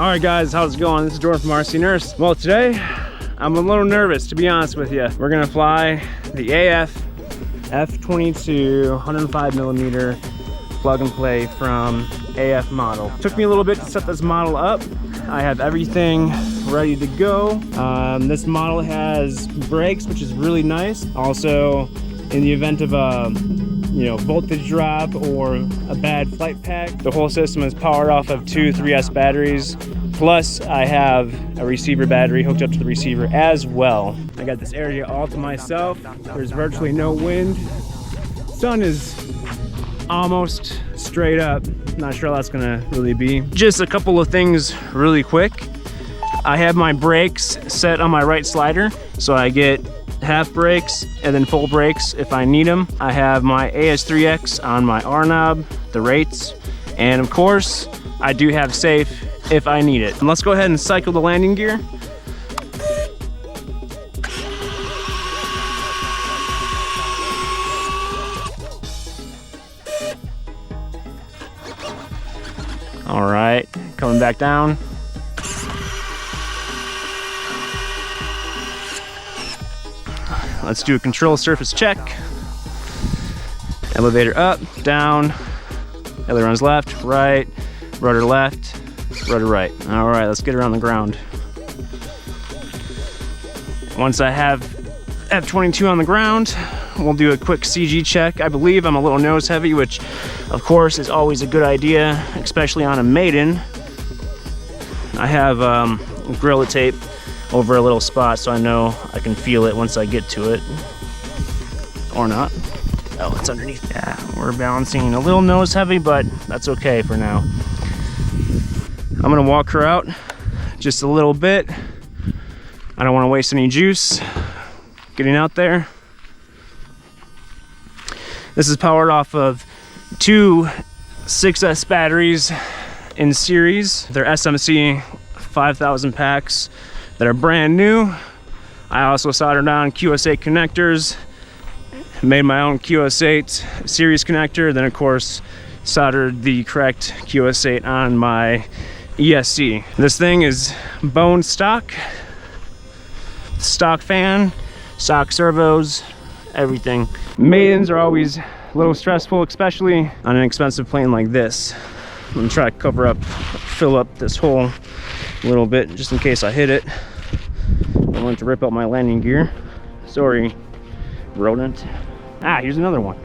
All right guys, how's it going? This is Jordan from RC Nurse. Well, today I'm a little nervous, to be honest with you. We're gonna fly the F-22 105mm plug and play from AF model. Took me a little bit to set this model up. I have everything ready to go. This model has brakes, which is really nice. Also, in the event of a voltage drop or a bad flight pack, the whole system is powered off of two 3S batteries. Plus, I have a receiver battery hooked up to the receiver as well. I got this area all to myself. There's virtually no wind. Sun is almost straight up. Not sure how that's gonna really be. Just a couple of things really quick. I have my brakes set on my right slider, so I get half brakes and then full brakes if I need them. I have my AS3X on my R knob, the rates, and of course, I do have safe if I need it. And let's go ahead and cycle the landing gear. All right, coming back down. Let's do a control surface check. Elevator up, down, ailerons left, right, rudder left, rudder right. All right, let's get around the ground. Once I have F-22 on the ground, we'll do a quick CG check. I believe I'm a little nose heavy, which of course is always a good idea, especially on a Maiden. I have Gorilla Tape over a little spot so I know I can feel it once I get to it. Or not. Oh, it's underneath. Yeah, we're balancing a little nose heavy, but that's okay for now. I'm gonna walk her out just a little bit. I don't want to waste any juice getting out there. This is powered off of two 6S batteries in series. They're SMC 5000 packs that are brand new. I also soldered on QS8 connectors, made my own QS8 series connector, then of course soldered the correct QS8 on my ESC. This thing is bone stock fan, stock servos, everything. Maidens are always a little stressful, especially on an expensive plane like this. I'm gonna try to fill up this hole a little bit just in case I hit it. I want to rip out my landing gear. Sorry, rodent. Ah, here's another one.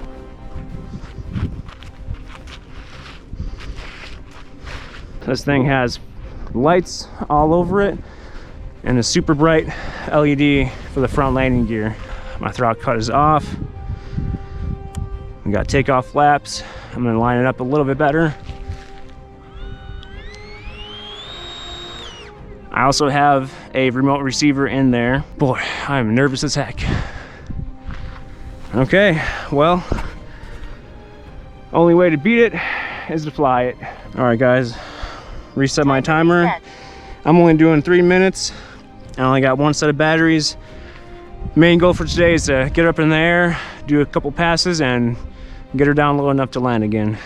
This thing has lights all over it and a super bright LED for the front landing gear. My throttle cut is off. We got takeoff flaps. I'm gonna line it up a little bit better. I also have a remote receiver in there. Boy, I'm nervous as heck. Okay, well, only way to beat it is to fly it. All right, guys, reset my timer. I'm only doing 3 minutes. I only got one set of batteries. Main goal for today is to get her up in the air, do a couple passes, and get her down low enough to land again.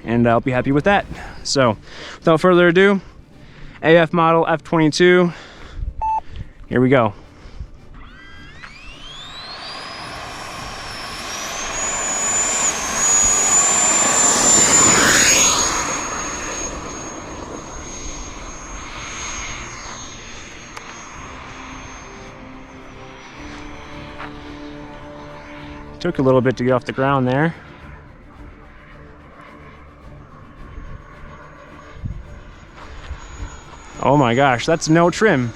And I'll be happy with that. So, without further ado, AF model F-22, here we go. Took a little bit to get off the ground there. Oh my gosh, that's no trim.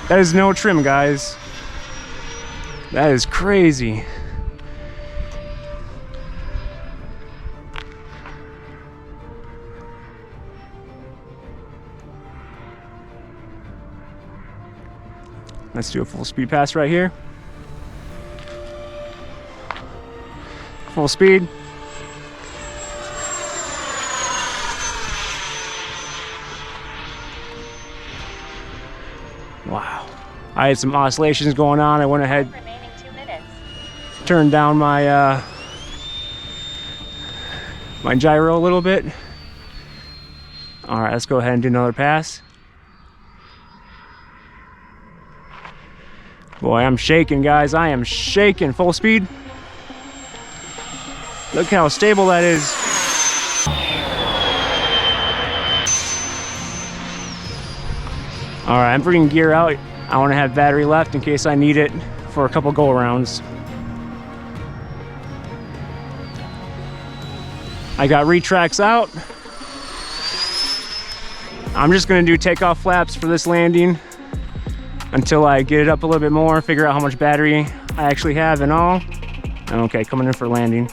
That is no trim, guys. That is crazy. Let's do a full speed pass right here. Full speed. Wow. I had some oscillations going on. I went ahead, turned down my my gyro a little bit. All right, let's go ahead and do another pass. Boy, I'm shaking, guys. I am shaking. Full speed. Look how stable that is. All right, I'm bringing gear out. I want to have battery left in case I need it for a couple go-arounds. I got retracts out. I'm just gonna do takeoff flaps for this landing until I get it up a little bit more, figure out how much battery I actually have and all. Okay, coming in for landing.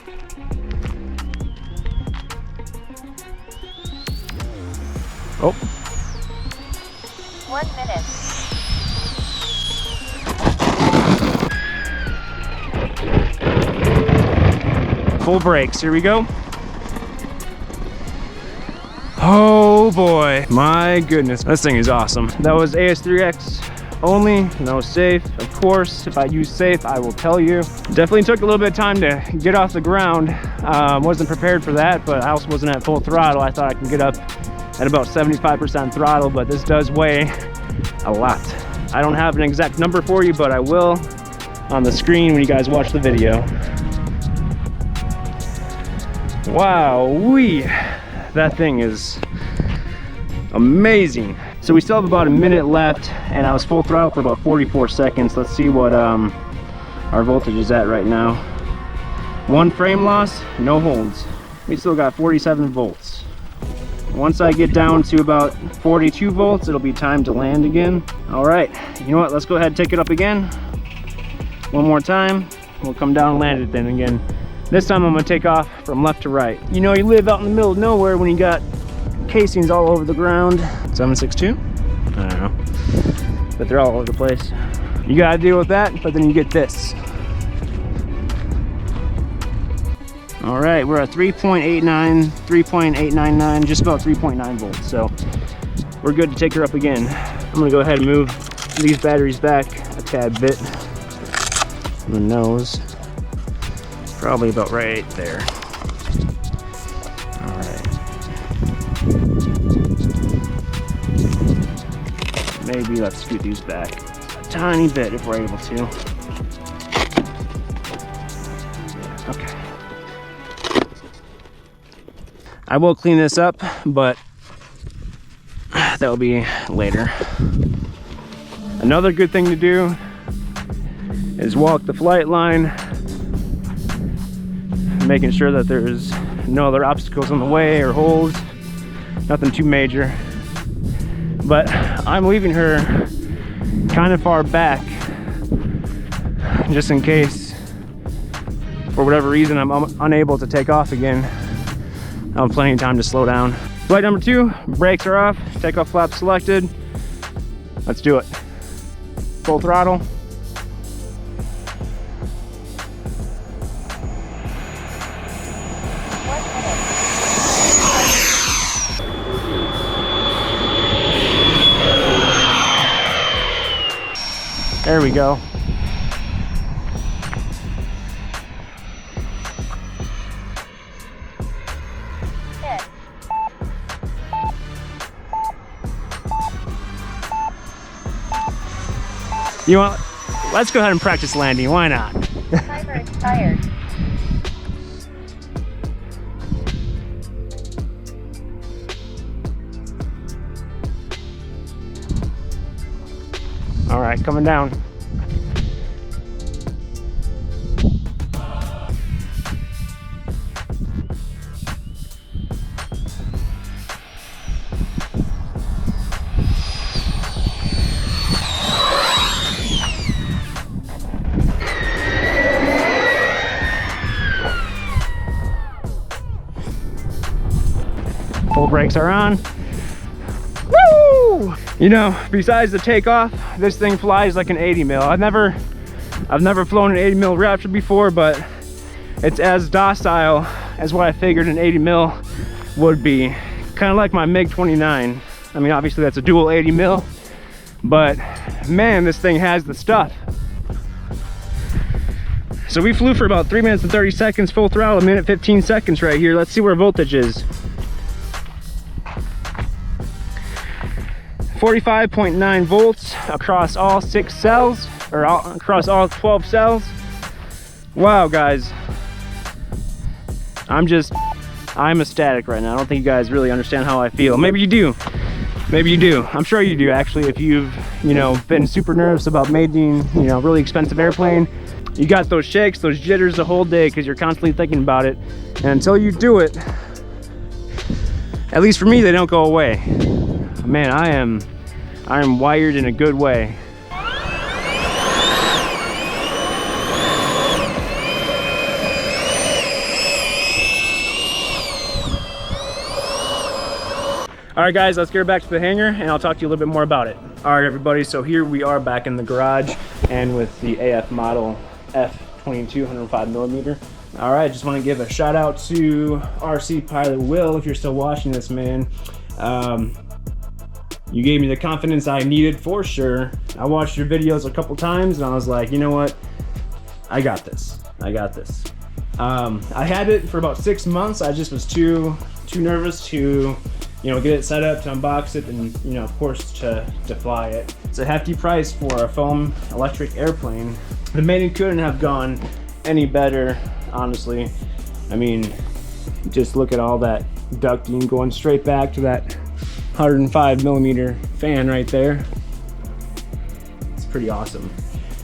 Oh. 1 minute. Full brakes, here we go. Oh boy, my goodness, this thing is awesome. That was AS3X only, no safe. Of course, if I use safe, I will tell you. Definitely took a little bit of time to get off the ground. Wasn't prepared for that, but I also wasn't at full throttle. I thought I could get up at about 75% throttle, but this does weigh a lot. I don't have an exact number for you, but I will on the screen when you guys watch the video. Wow-wee. That thing is amazing. So we still have about a minute left, and I was full throttle for about 44 seconds. Let's see what our voltage is at right now. 1 frame loss, no holds. We still got 47 volts. Once I get down to about 42 volts, it'll be time to land again. All right, you know what? Let's go ahead and take it up again. One more time. We'll come down and land it then again. This time I'm gonna take off from left to right. You know, you live out in the middle of nowhere when you got casings all over the ground. 762? I don't know. But they're all over the place. You gotta deal with that, but then you get this. All right, we're at 3.89, 3.899, just about 3.9 volts. So we're good to take her up again. I'm gonna go ahead and move these batteries back a tad bit from the nose. Probably about right there. All right. Maybe let's scoot these back a tiny bit if we're able to. Yeah, okay. I will clean this up, but that will be later. Another good thing to do is walk the flight line, making sure that there's no other obstacles in the way or holes, nothing too major. But I'm leaving her kind of far back just in case, for whatever reason, I'm unable to take off again. I'll have plenty of time to slow down. Flight number 2, brakes are off, takeoff flap selected. Let's do it. Full throttle. There we go. You want? Let's go ahead and practice landing. Why not? Timer expired. All right, coming down. Full brakes are on. Woo! You know, besides the takeoff, this thing flies like an 80 mil. I've never flown an 80 mil Raptor before, but it's as docile as what I figured an 80 mil would be. Kind of like my MiG-29. I mean, obviously that's a dual 80 mil, but man, this thing has the stuff. So we flew for about 3 minutes and 30 seconds, full throttle, a minute 15 seconds right here. Let's see where voltage is. 45.9 volts across all 6 cells, or across all 12 cells. Wow, guys. I'm ecstatic right now. I don't think you guys really understand how I feel. Maybe you do. Maybe you do. I'm sure you do, actually, if you've, you know, been super nervous about Maiden, you know, really expensive airplane. You got those shakes, those jitters the whole day because you're constantly thinking about it. And until you do it, at least for me, they don't go away. Man, I am wired in a good way. All right, guys, let's get back to the hangar and I'll talk to you a little bit more about it. All right, everybody, so here we are back in the garage and with the AF model F-22 105mm. All right, just want to give a shout out to RC Pilot Will, if you're still watching this, man. You gave me the confidence I needed for sure. I watched your videos a couple times and I was like, you know what? I got this. I got this. I had it for about 6 months. I just was too nervous to, you know, get it set up, to unbox it, and, you know, of course, to fly it. It's a hefty price for a foam electric airplane. The Maiden couldn't have gone any better, honestly. I mean, just look at all that ducting going straight back to that 105mm fan right there. It's pretty awesome.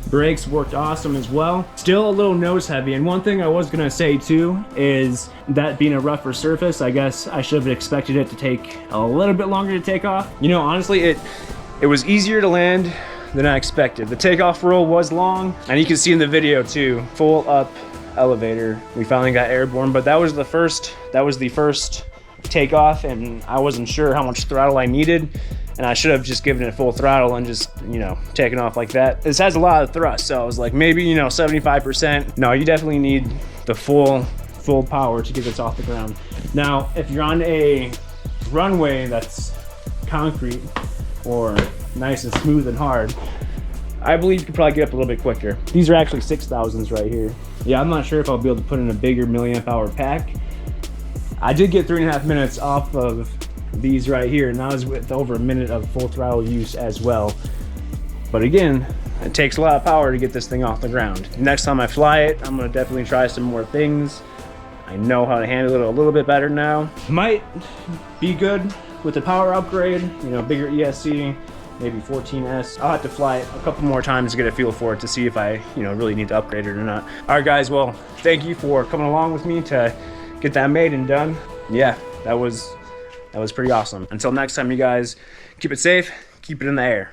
Brakes worked awesome as well. Still a little nose heavy, and one thing I was gonna say too is that being a rougher surface, I guess I should have expected it to take a little bit longer to take off. You know, honestly, it was easier to land than I expected. The takeoff roll was long, and you can see in the video too, full up elevator. We finally got airborne, but that was the first takeoff, and I wasn't sure how much throttle I needed. And I should have just given it full throttle and just, you know, taken off like that. This has a lot of thrust, so I was like, maybe, you know, 75%. No, you definitely need the full power to get this off the ground. Now, if you're on a runway that's concrete or nice and smooth and hard, I believe you could probably get up a little bit quicker. These are actually 6,000s right here. Yeah, I'm not sure if I'll be able to put in a bigger milliamp hour pack. I did get 3.5 minutes off of these right here, and that was with over a minute of full throttle use as well. But again, it takes a lot of power to get this thing off the ground. Next time I fly it, I'm gonna definitely try some more things. I know how to handle it a little bit better now. Might be good with the power upgrade, you know, bigger ESC, maybe 14S. I'll have to fly it a couple more times to get a feel for it to see if I, you know, really need to upgrade it or not. All right, guys, well, thank you for coming along with me to get that Maiden done. Yeah, that was pretty awesome. Until next time, you guys, keep it safe, keep it in the air.